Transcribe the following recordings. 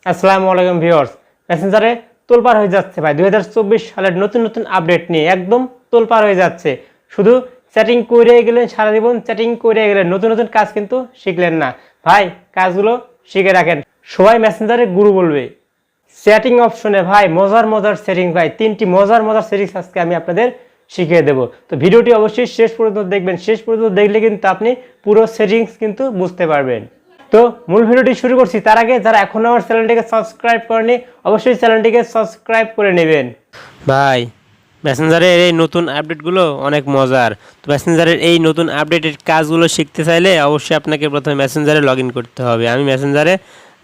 আসসালামু আলাইকুম ভিউয়ার্স। মেসেঞ্জারে তোলপাড় হয়ে যাচ্ছে ভাই 2024 সালের নতুন নতুন আপডেট নিয়ে একদম তোলপাড় হয়ে যাচ্ছে। শুধু চ্যাটিং করে গেলেন, সারা জীবন চ্যাটিং করে গেলেন, নতুন নতুন কাজ কিন্তু শিখলেন না ভাই। কাজগুলো শিখে রাখেন, সবাই মেসেঞ্জারে গুরু বলবে। চ্যাটিং অপশনে ভাই মজার মজার সেটিং ভাই, 3টি মজার মজার সেটিংস আজকে আমি আপনাদের শিখিয়ে দেব। তো ভিডিওটি অবশ্যই শেষ পর্যন্ত দেখবেন, শেষ পর্যন্ত দেখলে কিন্তু আপনি পুরো সেটিংস কিন্তু বুঝতে পারবেন। তো মূল ভিডিওটি শুরু করছি, তার আগে যারা এখনো আমার চ্যানেলটিকে সাবস্ক্রাইব করেনি অবশ্যই চ্যানেলটিকে সাবস্ক্রাইব করে নেবেন। ভাই মেসেঞ্জারের এই নতুন আপডেটগুলো অনেক মজার। তো মেসেঞ্জারের এই নতুন আপডেটের কাজগুলো শিখতে চাইলে অবশ্যই আপনাকে প্রথমে মেসেঞ্জারে লগ ইন করতে হবে। আমি মেসেঞ্জারে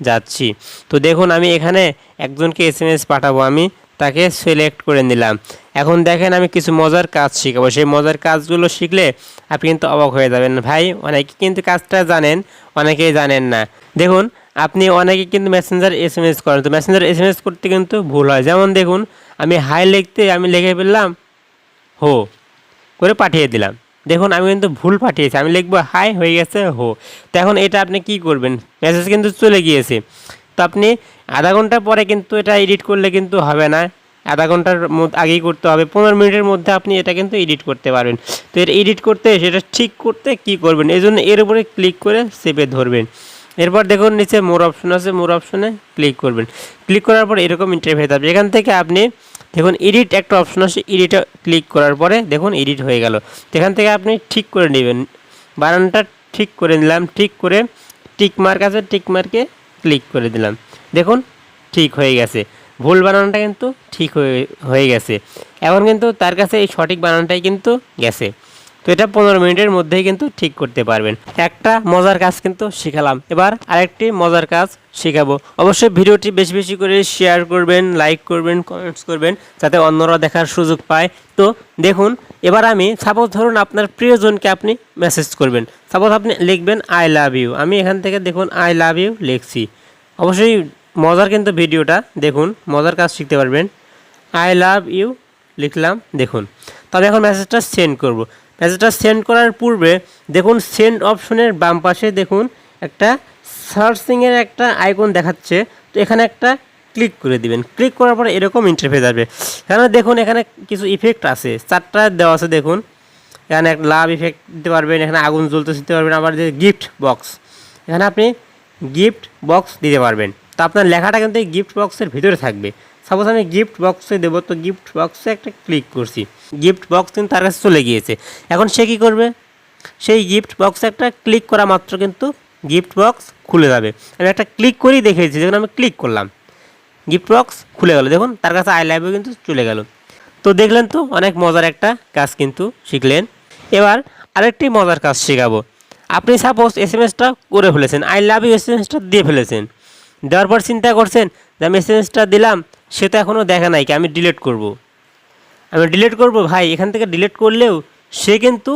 যাচ্ছি। তো দেখুন আমি এখানে একজনকে এসএমএস পাঠাবো, আমি তাকে সিলেক্ট করে নিলাম। এখন দেখেন আমি কিছু মজার কাজ শিখাবো। সেই মজার কাজগুলো শিখলে আপনি কিন্তু অবাক হয়ে যাবেন। ভাই অনেকে কিন্তু কাজটা জানেন, অনেকেই জানেন না। দেখুন আপনি অনেকে কিন্তু মেসেঞ্জার এসএমএস করেন, তো মেসেঞ্জার এসএমএস করতে কিন্তু ভুল হয়। যেমন দেখুন আমি হাই লিখতে আমি লিখে ফেললাম হো করে পাঠিয়ে দিলাম। দেখুন আমি কিন্তু ভুল পাঠিয়েছি, আমি লিখবো হাই, হয়ে গেছে হো। তো এখন এটা আপনি কি করবেন, মেসেজ কিন্তু চলে গিয়েছে। তো আপনি আধা ঘন্টা পরে কিন্তু এটা এডিট করলে কিন্তু হবে না, আধা ঘন্টার আগেই করতে হবে। 15 মিনিটের মধ্যে আপনি এটা কিন্তু এডিট করতে পারবেন। তো এটা এডিট করতে, সেটা ঠিক করতে কি করবেন, এই জন্য এর উপরে ক্লিক করে চেপে ধরবেন। এরপর দেখুন নিচে মোর অপশন আছে, মোর অপশনে ক্লিক করবেন। ক্লিক করার পর এরকম ইন্টারফেস আসবে। এখান থেকে আপনি দেখুন এডিট একটা অপশন আছে, এডিটে ক্লিক করার পরে দেখুন এডিট হয়ে গেল। এখান থেকে আপনি ঠিক করে নেবেন, বানানটা ঠিক করে নিলাম। ঠিক করে টিক মার্ক আছে, টিক মার্কে ক্লিক করে দিলাম। দেখুন ঠিক হয়ে গেছে, ভুল বানানটা কিন্তু ঠিক হয়ে গেছে। এখন কিন্তু তার কাছে এই সঠিক বানানটাই কিন্তু গেছে। তো এটা 15 মিনিটের মধ্যেই কিন্তু ঠিক করতে পারবেন। একটা মজার কাজ কিন্তু শিখালাম, এবার আরেকটি মজার কাজ শেখাবো। অবশ্যই ভিডিওটি বেশি বেশি করে শেয়ার করবেন, লাইক করবেন, কমেন্টস করবেন, যাতে অন্যরা দেখার সুযোগ পায়। তো দেখুন এবার আমি সাপোজ ধরুন আপনার প্রিয়জনকে আপনি মেসেজ করবেন। সাপোজ আপনি লিখবেন আই লাভ ইউ। আমি এখান থেকে দেখুন আই লাভ ইউ লিখছি। অবশ্যই মজার কিন্তু ভিডিওটা দেখুন, মজার কাজ শিখতে পারবেন। আই লাভ ইউ লিখলাম, দেখুন। তবে এখন মেসেজটা সেন্ড করব। মেসেজটা সেন্ড করার পূর্বে দেখুন সেন্ড অপশনের বাম পাশে দেখুন একটা সার্চিংয়ের একটা আইকন দেখাচ্ছে। তো এখানে একটা ক্লিক করে দিবেন। ক্লিক করার পরে এরকম ইন্টারফেস আসবে। এখানে দেখুন এখানে কিছু ইফেক্ট আছে, 4টা দেওয়া আছে। দেখুন এখানে একটা লাভ ইফেক্ট দিতে পারবেন, এখানে আগুন জ্বলতে দিতে পারবেন, আবার যে গিফট বক্স, এখানে আপনি গিফট বক্স দিতে পারবেন। তো আপনার লেখাটা কিন্তু এই গিফট বক্সের ভিতরে থাকবে। সাপোজ আমি গিফট বক্সে দেবো, তো গিফট বক্সে একটা ক্লিক করছি, গিফট বক্স কিন্তু তার কাছে চলে গিয়েছে। এখন সে কী করবে, সেই গিফট বক্সে একটা ক্লিক করা মাত্র কিন্তু গিফট বক্স খুলে যাবে। আমি একটা ক্লিক করেই দেখেছি, যখন আমি ক্লিক করলাম গিফট বক্স খুলে গেল। দেখুন তার কাছে আই লাভ ইউ কিন্তু চলে গেল। তো দেখলেন তো অনেক মজার একটা কাজ কিন্তু শিখলেন। এবার আরেকটি মজার কাজ শেখাবো। আপনি সাপোজ এসএমএসটা করে ফেলেছেন, আই লাভ ইউ এসএমএসটা দিয়ে ফেলেছেন। দেওয়ার পর চিন্তা করছেন যে আমি এসএমএসটা দিলাম, সে তো এখনও দেখা নাই, কি আমি ডিলিট করব। আমি ডিলিট করব ভাই, এখান থেকে ডিলিট করলেও সে কিন্তু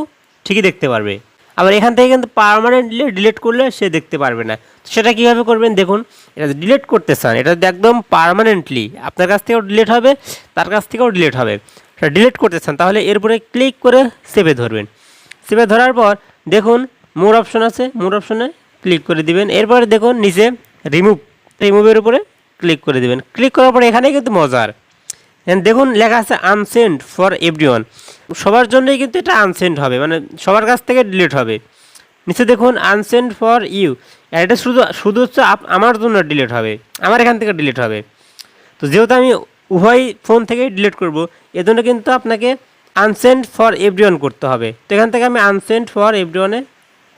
ঠিকই দেখতে পারবে। আবার এখান থেকে কিন্তু পার্মানেন্টলি ডিলিট করলে সে দেখতে পারবে না। সেটা কীভাবে করবেন দেখুন, এটা ডিলিট করতে চান, এটা যদি একদম পার্মানেন্টলি আপনার কাছ থেকেও ডিলিট হবে, তার কাছ থেকেও ডিলিট হবে, সেটা ডিলিট করতে চান, তাহলে এরপরে ক্লিক করে সেভে ধরবেন। সেভে ধরার পর দেখুন মোর অপশন আছে, মোর অপশনে ক্লিক করে দিবেন। এরপরে দেখুন নিচে রিমুভের উপরে ক্লিক করে দিবেন। ক্লিক করার পরে এখানেই কিন্তু মজার, দেখুন লেখা আছে আনসেন্ড ফর এভরিওয়ান। সবার জন্যই কিন্তু এটা আনসেন্ড হবে, মানে সবার কাছ থেকে ডিলিট হবে। নিচে দেখুন আনসেন্ড ফর ইউ, এটা শুধু হচ্ছে আমার জন্য ডিলিট হবে, আমার এখান থেকে ডিলিট হবে। তো যেহেতু আমি উভয় ফোন থেকেই ডিলিট করব, এজন্য কিন্তু আপনাকে আনসেন্ড ফর এভরিওয়ান করতে হবে। তো এখান থেকে আমি আনসেন্ড ফর এভরিওয়ানে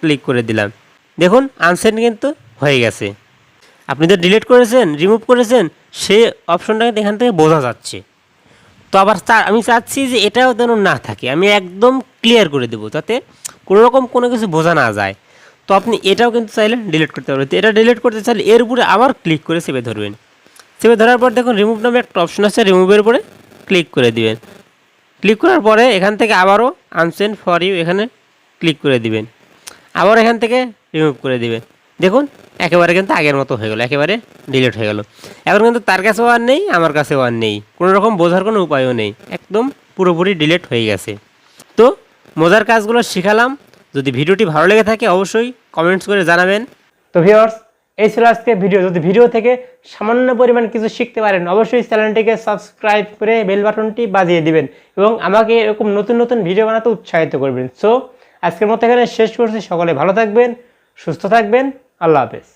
ক্লিক করে দিলাম। দেখুন আনসেন্ড কিন্তু হয়ে গেছে। আপনি যে ডিলিট করেছেন, রিমুভ করেছেন, সেই অপশনটা কিন্তু এখান থেকে বোঝা যাচ্ছে। তো আবার আমি চাচ্ছি যে এটাও যেন না থাকে, আমি একদম ক্লিয়ার করে দেবো, যাতে কোনো রকম কোনো কিছু বোঝা না যায়। তো আপনি এটাও কিন্তু চাইলে ডিলিট করতে পারবেন। তো এটা ডিলিট করতে চাইলে এর উপরে আবার ক্লিক করে সেভে ধরবেন। সেভে ধরার পর দেখুন রিমুভ নামে একটা অপশন আছে, রিমুভের উপরে ক্লিক করে দিবেন। ক্লিক করার পরে এখান থেকে আবারও আনসেন্ড ফর ইউ এখানে ক্লিক করে দিবেন, আবার এখান থেকে রিমুভ করে দিবেন। দেখুন একেবারে কিন্তু আগের মতো হয়ে গেল, একেবারে ডিলিট হয়ে গেল। এখন কিন্তু তার কাছেও আর নেই, আমার কাছেও আর নেই, কোনো রকম বোঝার কোনো উপায়ও নেই, একদম পুরোপুরি ডিলিট হয়ে গেছে। তো মজার কাজগুলো শিখালাম। যদি ভিডিওটি ভালো লেগে থাকে অবশ্যই কমেন্টস করে জানাবেন। তো ভিউয়ার্স এই ছিল আজকে ভিডিও। যদি ভিডিও থেকে সামান্য পরিমাণ কিছু শিখতে পারেন অবশ্যই চ্যানেলটিকে সাবস্ক্রাইব করে বেল বাটনটি বাজিয়ে দিবেন এবং আমাকে এরকম নতুন নতুন ভিডিও বানাতে উৎসাহিত করবেন। সো আজকের মতো এখানে শেষ করছি। সকলে ভালো থাকবেন, সুস্থ থাকবেন। আল্লাহ হাফেজ।